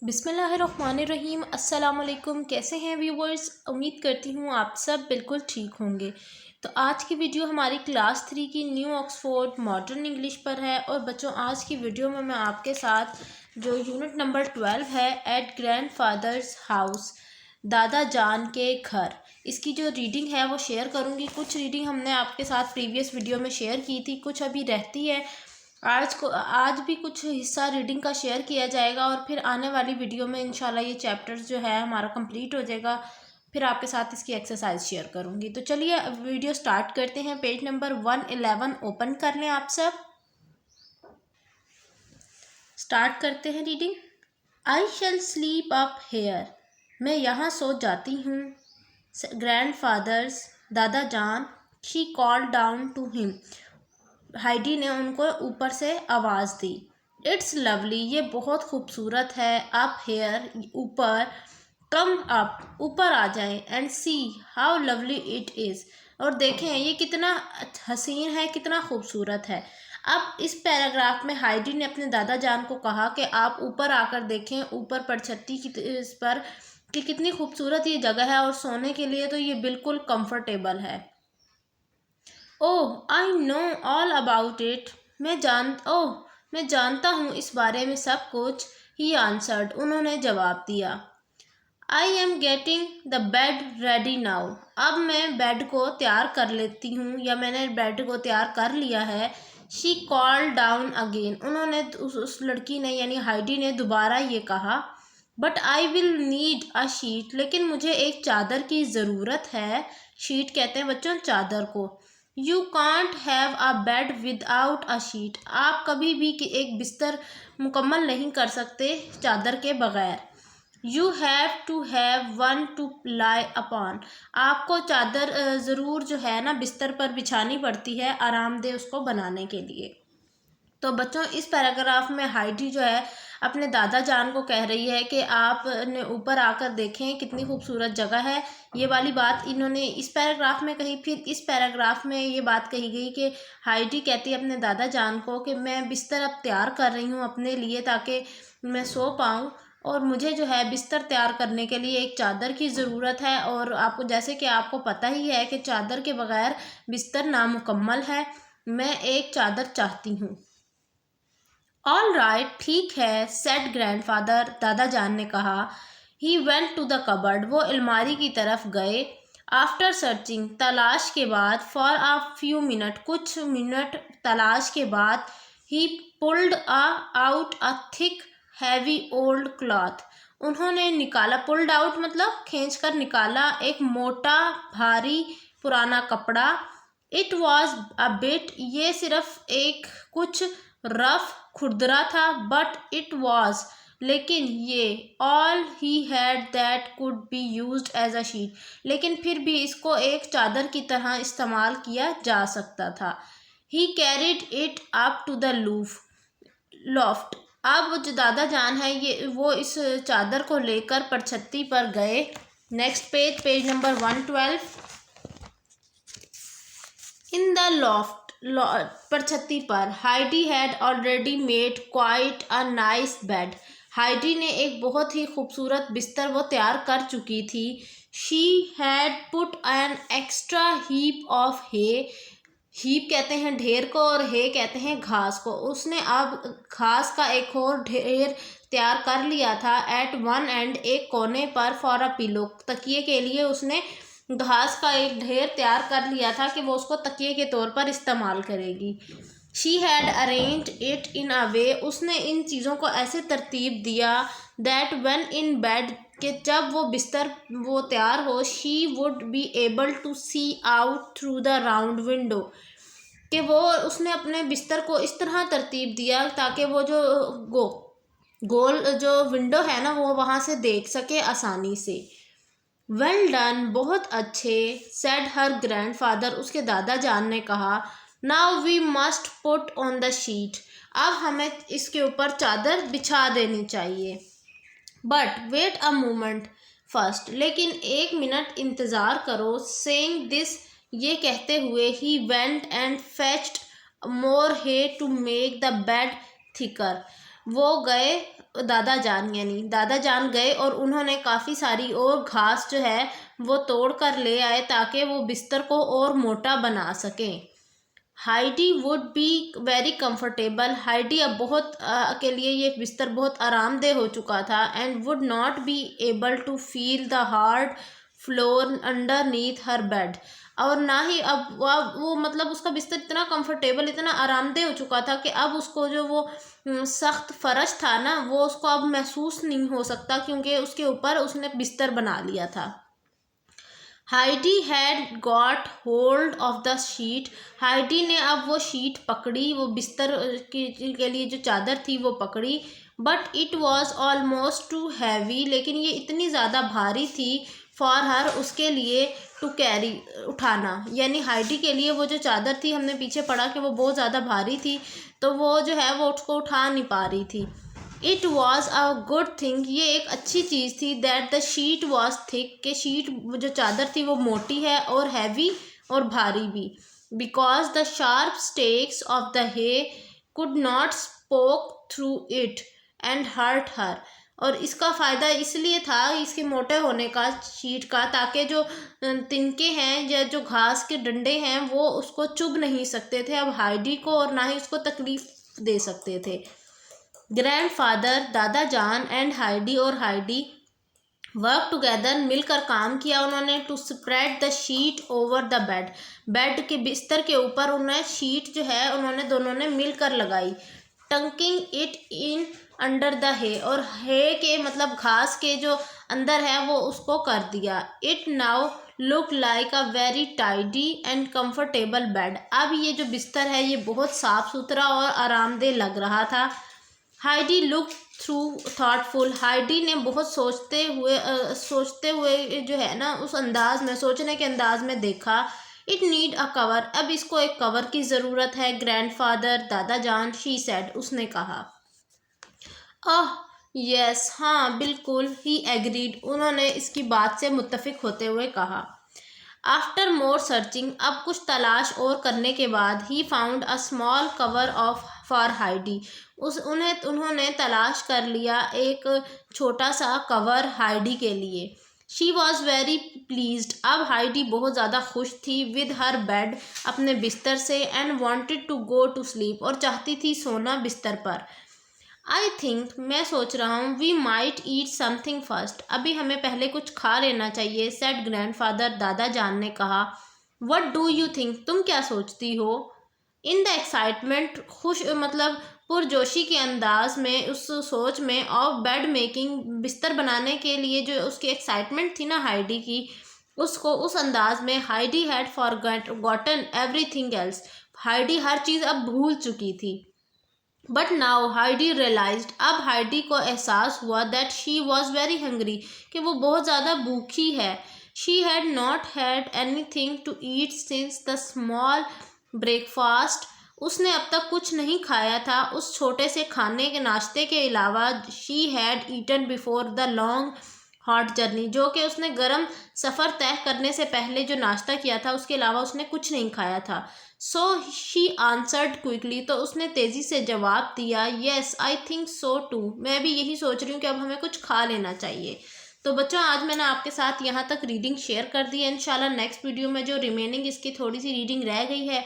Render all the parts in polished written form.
बिस्मिल्लाहिर्रहमानिर्रहीम। अस्सलाम वालेकुम। कैसे हैं व्यूवर्स? उम्मीद करती हूँ आप सब बिल्कुल ठीक होंगे। तो आज की वीडियो हमारी क्लास 3 की न्यू ऑक्सफोर्ड मॉडर्न इंग्लिश पर है। और बच्चों, आज की वीडियो में मैं आपके साथ जो यूनिट नंबर 12 है, एट ग्रैंडफादर्स हाउस, दादा जान के घर, इसकी जो रीडिंग है वो शेयर करूँगी। कुछ रीडिंग हमने आपके साथ प्रीवियस वीडियो में शेयर की थी, कुछ अभी रहती है। आज भी कुछ हिस्सा रीडिंग का शेयर किया जाएगा और फिर आने वाली वीडियो में इंशाल्लाह ये चैप्टर्स जो है हमारा कंप्लीट हो जाएगा। फिर आपके साथ इसकी एक्सरसाइज शेयर करूँगी। तो चलिए वीडियो स्टार्ट करते हैं। पेज नंबर 111 ओपन कर लें आप सब। स्टार्ट करते हैं reading. I shall sleep up here, मैं यहाँ सो जाती हूँ। ग्रैंडफादर्स, दादा जान, she called down to him, Heidi ने उनको ऊपर से आवाज़ दी। इट्स लवली, ये बहुत खूबसूरत है। अप हेयर, ऊपर। कम अप, ऊपर आ जाएं। And see how lovely it is, और देखें ये कितना हसीन है, कितना खूबसूरत है। अब इस पैराग्राफ में हाइडी ने अपने दादा जान को कहा कि आप ऊपर आकर देखें, ऊपर परछत्ती की इस पर कि कितनी खूबसूरत ये जगह है और सोने के लिए तो ये बिल्कुल कंफर्टेबल है। Oh I know all about it, मैं जानता हूँ इस बारे में सब कुछ। ही आंसर्ड, उन्होंने जवाब दिया। I am getting the bed ready now, अब मैं बेड को तैयार कर लेती हूँ, या मैंने बेड को तैयार कर लिया है। शी कॉल्ड डाउन अगेन, उन्होंने उस लड़की ने यानी हाइडी ने दोबारा ये कहा। But I will need a sheet, लेकिन मुझे एक चादर की ज़रूरत है। शीट कहते हैं बच्चों चादर को। You can't have a bed without a sheet, आप कभी भी एक बिस्तर मुकम्मल नहीं कर सकते चादर के बगैर। You have to have one to lie upon, आपको चादर ज़रूर जो है ना बिस्तर पर बिछानी पड़ती है आरामदेह उसको बनाने के लिए। तो बच्चों, इस पैराग्राफ में हाइडी जो है अपने दादा जान को कह रही है कि आप ने ऊपर आकर देखें कितनी खूबसूरत जगह है। ये वाली बात इन्होंने इस पैराग्राफ में कही। फिर इस पैराग्राफ में ये बात कही गई कि हाइडी कहती है अपने दादा जान को कि मैं बिस्तर अब तैयार कर रही हूँ अपने लिए ताकि मैं सो पाऊँ, और मुझे जो है बिस्तर तैयार करने के लिए एक चादर की ज़रूरत है। और आपको जैसे कि आपको पता ही है कि चादर के बगैर बिस्तर नामुकम्मल है। मैं एक चादर चाहती हूँ। ऑल राइट, ठीक है, सेड ग्रैंडफादर, दादा जान ने कहा। He went to the cupboard, वो अलमारी की तरफ गए। आफ्टर सर्चिंग, तलाश के बाद। फॉर अ फ्यू मिनट, कुछ मिनट तलाश के बाद। ही pulled out a thick heavy old cloth, उन्होंने निकाला। पुल्ड आउट मतलब खींच कर निकाला, एक मोटा भारी पुराना कपड़ा। इट वॉज अ बिट, ये सिर्फ एक कुछ रफ खुरदरा था। बट इट वॉज, लेकिन ये। All he had that could be used as a sheet, लेकिन फिर भी इसको एक चादर की तरह इस्तेमाल किया जा सकता था। He carried it up to the loft, अब जो दादा जान है ये वो इस चादर को लेकर परछत्ती पर गए। Next page, page number 112। In the loft, परछत्ती पर। Heidi had already made quite a nice bed, Heidi ने एक बहुत ही खूबसूरत बिस्तर वो तैयार कर चुकी थी। She had put an extra heap of hay, heap कहते हैं ढेर को और हे कहते हैं घास को, उसने अब घास का एक और ढेर तैयार कर लिया था। एट वन एंड, एक कोने पर। फॉर अ पिलो, तकिए के लिए उसने घास का एक ढेर तैयार कर लिया था कि वो उसको तकिए के तौर पर इस्तेमाल करेगी। She had arrange it in a way, उसने इन चीज़ों को ऐसे तरतीब दिया। दैट व्हेन इन बेड, कि जब वो बिस्तर वो तैयार हो। She would be able to see out through the round window, कि वो उसने अपने बिस्तर को इस तरह तरतीब दिया ताकि वो जो गोल जो विंडो है ना वो वहाँ से देख सके आसानी से। वेल डन, बहुत अच्छे। सेड हर ग्रैंडफादर, उसके दादा जान ने कहा। Now we must put on the sheet, अब हमें इसके ऊपर चादर बिछा देनी चाहिए। But wait a moment first, लेकिन एक मिनट इंतज़ार करो। सेइंग दिस, ये कहते हुए, he went and fetched more hay to make the bed thicker, वो गए, दादा जान यानी दादा जान गए और उन्होंने काफ़ी सारी और घास जो है वो तोड़ कर ले आए ताकि वो बिस्तर को और मोटा बना सकें। Heidi would be very comfortable, Heidi अब बहुत के लिए ये बिस्तर बहुत आरामदेह हो चुका था। And would not be able to feel the hard floor underneath her bed, और ना ही अब वो मतलब उसका बिस्तर इतना कंफर्टेबल इतना आरामदेह हो चुका था कि अब उसको जो वो सख्त फर्श था ना वो उसको अब महसूस नहीं हो सकता, क्योंकि उसके ऊपर उसने बिस्तर बना लिया था। Heidi had got hold of the sheet, Heidi ने अब वो शीट पकड़ी, वो बिस्तर के लिए जो चादर थी वो पकड़ी। But it was almost two heavy, लेकिन ये इतनी ज़्यादा भारी थी फॉर हर उसके लिए टू कैरी उठाना, यानी हाइडी के लिए वो जो चादर थी हमने पीछे पढ़ा कि वो बहुत ज़्यादा भारी थी, तो वो जो है वो उसको उठा नहीं पा रही थी। It was a good thing, ये एक अच्छी चीज़ थी, that the sheet was thick, के शीट जो चादर थी वो मोटी है और हैवी और भारी भी। Because the sharp stakes of the hay could not spoke through it and hurt her, और इसका फ़ायदा इसलिए था इसके मोटे होने का शीट का, ताकि जो तिनके हैं या जो घास के डंडे हैं वो उसको चुभ नहीं सकते थे अब हाइडी को, और ना ही उसको तकलीफ दे सकते थे। ग्रैंडफादर, दादा जान एंड हाइडी और हाइडी वर्क टुगेदर, मिलकर काम किया उन्होंने, to spread the sheet over the bed, bed के बिस्तर के ऊपर उन्हें शीट जो है उन्होंने दोनों ने मिलकर लगाई। टंकिंग इट इन अंडर द हे, और हे के मतलब घास के जो अंदर है वो उसको कर दिया। It now look like a very tidy and comfortable bed, अब ये जो बिस्तर है ये बहुत साफ सुथरा और आरामदेह लग रहा था। Heidi look through thoughtful, Heidi ने बहुत सोचते हुए जो है ना उस अंदाज में सोचने के अंदाज में देखा। इट नीड अ कवर, अब इसको एक कवर की ज़रूरत है। ग्रैंडफादर, दादा जान, शी सेड, उसने कहा। आह यस, हाँ बिल्कुल, ही एग्रीड, उन्होंने इसकी बात से मुत्तफिक होते हुए कहा। आफ्टर मोर सर्चिंग, अब कुछ तलाश और करने के बाद, he found a small cover of for Heidi, उन्होंने तलाश कर लिया एक छोटा सा कवर हाइडी के लिए। शी वॉज वेरी प्लीज्ड, अब हाइडी बहुत ज़्यादा खुश थी विद हर बेड, अपने बिस्तर से, and wanted to go to sleep, और चाहती थी सोना बिस्तर पर। आई थिंक, मैं सोच रहा हूँ, we might eat something first, अभी हमें पहले कुछ खा लेना चाहिए, सेड ग्रैंडफादर, दादा जान ने कहा। वट डू यू थिंक, तुम क्या सोचती हो? इन द एक्साइटमेंट, खुश मतलब पुरजोशी के अंदाज में, उस सोच में, ऑफ बेड मेकिंग, बिस्तर बनाने के लिए जो उसकी एक्साइटमेंट थी ना हाइडी की, उसको उस अंदाज में, Heidi had forgotten everything else, Heidi हर चीज़ अब भूल चुकी थी। बट नाउ हाइडी रियलाइज्ड, अब हाइडी को एहसास हुआ, that she was very hungry, कि वो बहुत ज़्यादा भूखी है। She had not had any thing to eat since the small breakfast, उसने अब तक कुछ नहीं खाया था उस छोटे से खाने के नाश्ते के अलावा। She had eaten before the long hot journey, जो कि उसने गर्म सफ़र तय करने से पहले जो नाश्ता किया था उसके अलावा उसने कुछ नहीं खाया था। सो शी आंसर्ड क्विकली, तो उसने तेज़ी से जवाब दिया, yes I think so too, मैं भी यही सोच रही हूँ कि अब हमें कुछ खा लेना चाहिए। तो बच्चों, आज मैंने आपके साथ यहाँ तक रीडिंग शेयर कर दी है। इंशाल्लाह नेक्स्ट वीडियो में जो रिमेनिंग इसकी थोड़ी सी रीडिंग रह गई है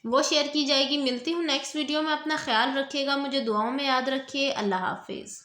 वो शेयर की जाएगी। मिलती हूँ नेक्स्ट वीडियो में, अपना ख्याल रखिएगा, मुझे दुआओं में याद रखिए। अल्लाह हाफिज़।